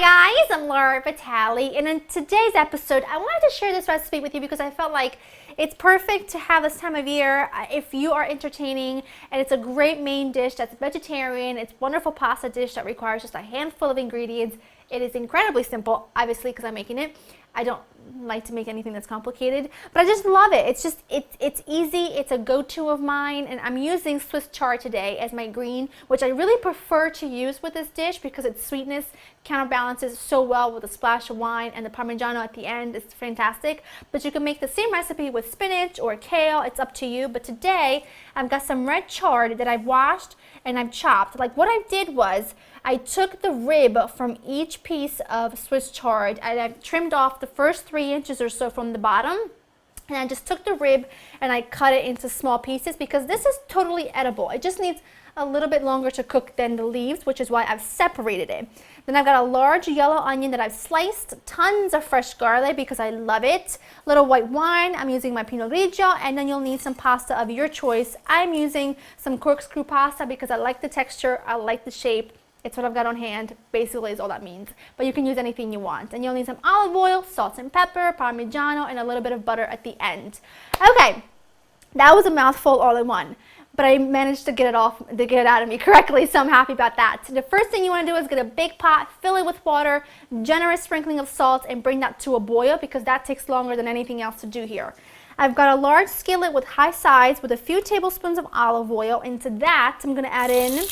Hi guys, I'm Laura Vitale, and in today's episode I wanted to share this recipe with you because I felt like it's perfect to have this time of year if you are entertaining, and it's a great main dish that's vegetarian. It's a wonderful pasta dish that requires just a handful of ingredients. It is incredibly simple, obviously, because I'm making it. I don't like to make anything that's complicated, but I just love it. It's easy. It's a go-to of mine, and I'm using Swiss chard today as my green, which I really prefer to use with this dish because its sweetness counterbalances so well with a splash of wine, and the Parmigiano at the end is fantastic. But you can make the same recipe with spinach or kale. It's up to you. But today I've got some red chard that I've washed and I've chopped. Like, what I did was I took the rib from each piece of Swiss chard and I've trimmed off the first 3 inches or so from the bottom, and I just took the rib and I cut it into small pieces because this is totally edible. It just needs a little bit longer to cook than the leaves, which is why I've separated it. Then I've got a large yellow onion that I've sliced, tons of fresh garlic because I love it, little white wine, I'm using my Pinot Grigio, and then you'll need some pasta of your choice. I'm using some corkscrew pasta because I like the texture, I like the shape. It's what I've got on hand, basically is all that means. But you can use anything you want. And you'll need some olive oil, salt and pepper, Parmigiano, and a little bit of butter at the end. Okay, that was a mouthful all in one. But I managed to get it out of me correctly, so I'm happy about that. So the first thing you want to do is get a big pot, fill it with water, generous sprinkling of salt, and bring that to a boil because that takes longer than anything else to do here. I've got a large skillet with high sides with a few tablespoons of olive oil. Into that, I'm going to add in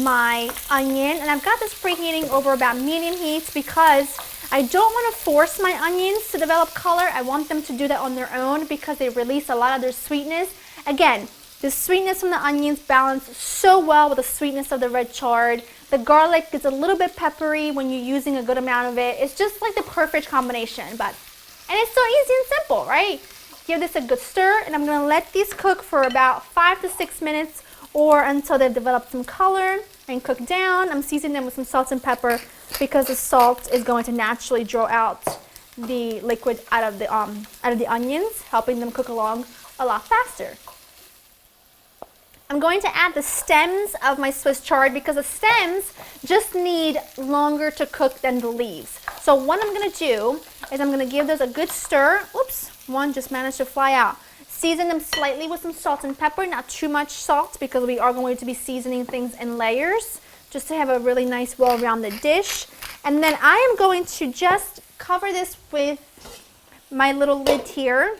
my onion, and I've got this preheating over about medium heat because I don't want to force my onions to develop color. I want them to do that on their own because they release a lot of their sweetness. Again, the sweetness from the onions balance so well with the sweetness of the red chard. The garlic is a little bit peppery when you're using a good amount of it. It's just like the perfect combination, and it's so easy and simple, right? Give this a good stir, and I'm going to let these cook for about 5 to 6 minutes or until they've developed some color and cook down. I'm seasoning them with some salt and pepper because the salt is going to naturally draw out the liquid out of the onions, helping them cook along a lot faster. I'm going to add the stems of my Swiss chard because the stems just need longer to cook than the leaves. So what I'm going to do is I'm going to give those a good stir. Oops, one just managed to fly out. Season them slightly with some salt and pepper, not too much salt because we are going to be seasoning things in layers just to have a really nice well-rounded dish. And then I am going to just cover this with my little lid here,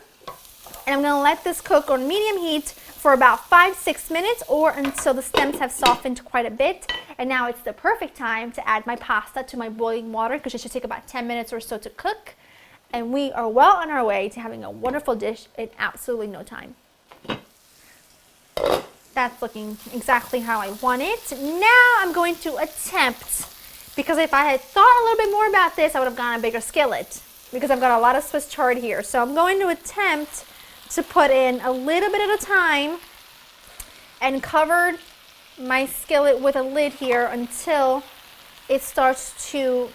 and I'm going to let this cook on medium heat for about 5-6 minutes or until the stems have softened quite a bit. And now it's the perfect time to add my pasta to my boiling water because it should take about 10 minutes or so to cook. And we are well on our way to having a wonderful dish in absolutely no time. That's looking exactly how I want it. Now I'm going to attempt, because if I had thought a little bit more about this, I would have gotten a bigger skillet because I've got a lot of Swiss chard here. So I'm going to attempt to put in a little bit at a time and cover my skillet with a lid here until it starts to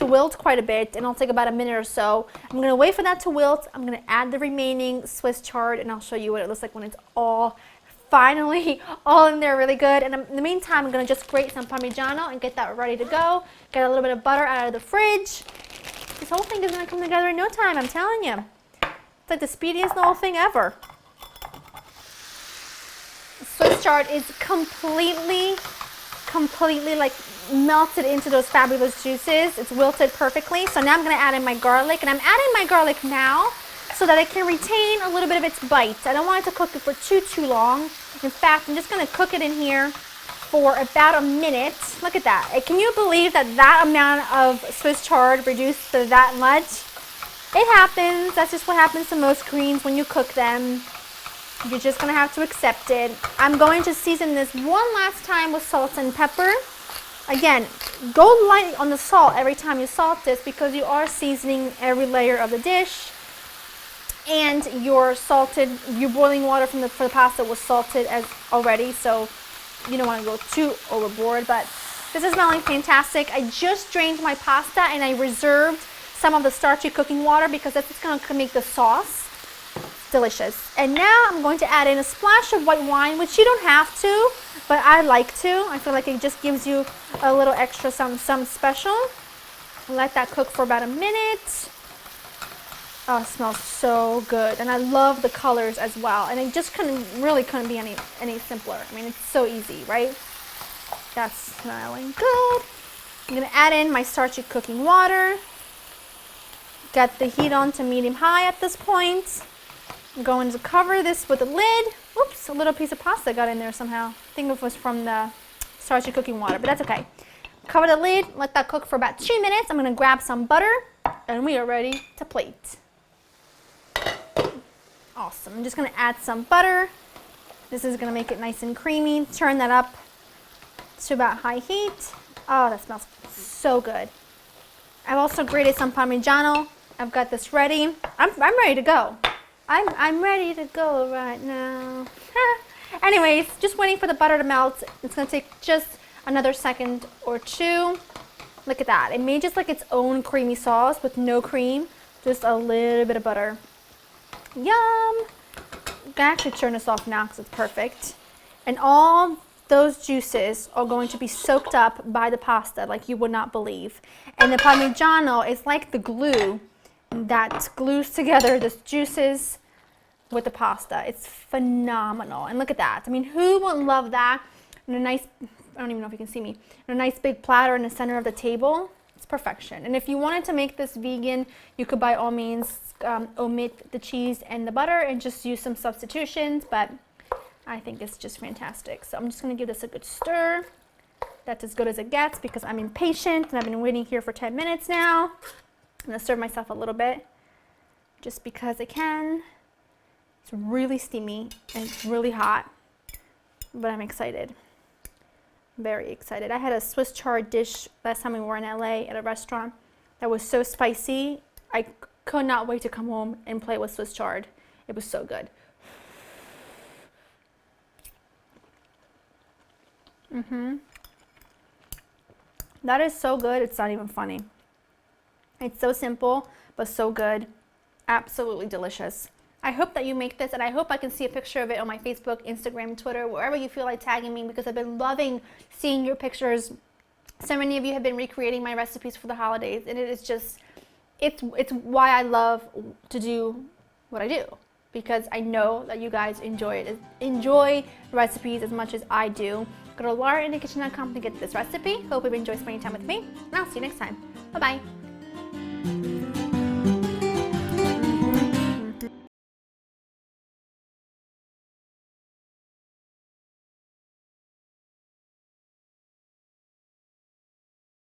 wilt quite a bit, and it'll take about a minute or so. I'm going to wait for that to wilt. I'm going to add the remaining Swiss chard, and I'll show you what it looks like when it's all finally all in there really good. And in the meantime, I'm going to just grate some Parmigiano and get that ready to go. Get a little bit of butter out of the fridge. This whole thing is going to come together in no time, I'm telling you. It's like the speediest little thing ever. Swiss chard is completely like melted into those fabulous juices. It's wilted perfectly. So now I'm going to add in my garlic, and I'm adding my garlic now so that it can retain a little bit of its bite. I don't want it to cook it for too long. In fact, I'm just going to cook it in here for about a minute. Look at that. Can you believe that amount of Swiss chard reduced to that much? It happens. That's just what happens to most greens when you cook them. You're just going to have to accept it. I'm going to season this one last time with salt and pepper. Again, go light on the salt every time you salt this because you are seasoning every layer of the dish. And your boiling water for the pasta was salted as already, so you don't want to go too overboard. But this is smelling fantastic. I just drained my pasta and I reserved some of the starchy cooking water because that's what's going to make the sauce. delicious. And now I'm going to add in a splash of white wine, which you don't have to, but I like to. I feel like it just gives you a little extra some special. Let that cook for about a minute. Oh, it smells so good. And I love the colors as well. And it just really couldn't be any simpler. I mean, it's so easy, right? That's smelling good. I'm gonna add in my starchy cooking water. Get the heat on to medium-high at this point. I'm going to cover this with a lid. Oops, a little piece of pasta got in there somehow. I think it was from the starchy cooking water, but that's okay. Cover the lid, let that cook for about 2 minutes. I'm gonna grab some butter, and we are ready to plate. Awesome, I'm just gonna add some butter. This is gonna make it nice and creamy. Turn that up to about high heat. Oh, that smells so good. I've also grated some Parmigiano. I've got this ready. I'm ready to go. I'm ready to go right now. Anyways, just waiting for the butter to melt. It's gonna take just another second or two. Look at that. It made just like its own creamy sauce with no cream, just a little bit of butter. Yum! I can actually turn this off now because it's perfect. And all those juices are going to be soaked up by the pasta like you would not believe. And the Parmigiano is like the glue that glues together the juices with the pasta. It's phenomenal. And look at that. I mean, who wouldn't love that? And a nice, I don't even know if you can see me, and a nice big platter in the center of the table. It's perfection. And if you wanted to make this vegan, you could by all means omit the cheese and the butter and just use some substitutions, but I think it's just fantastic. So I'm just gonna give this a good stir. That's as good as it gets because I'm impatient and I've been waiting here for 10 minutes now. I'm gonna serve myself a little bit just because I can. It's really steamy and it's really hot, but I'm excited. Very excited. I had a Swiss chard dish last time we were in LA at a restaurant that was so spicy. I could not wait to come home and play with Swiss chard. It was so good. That is so good, it's not even funny. It's so simple, but so good. Absolutely delicious. I hope that you make this, and I hope I can see a picture of it on my Facebook, Instagram, Twitter, wherever you feel like tagging me, because I've been loving seeing your pictures. So many of you have been recreating my recipes for the holidays, and it is just, it's why I love to do what I do, because I know that you guys enjoy recipes as much as I do. Go to laurainthekitchen.com to get this recipe. Hope you've enjoyed spending time with me, and I'll see you next time. Bye-bye.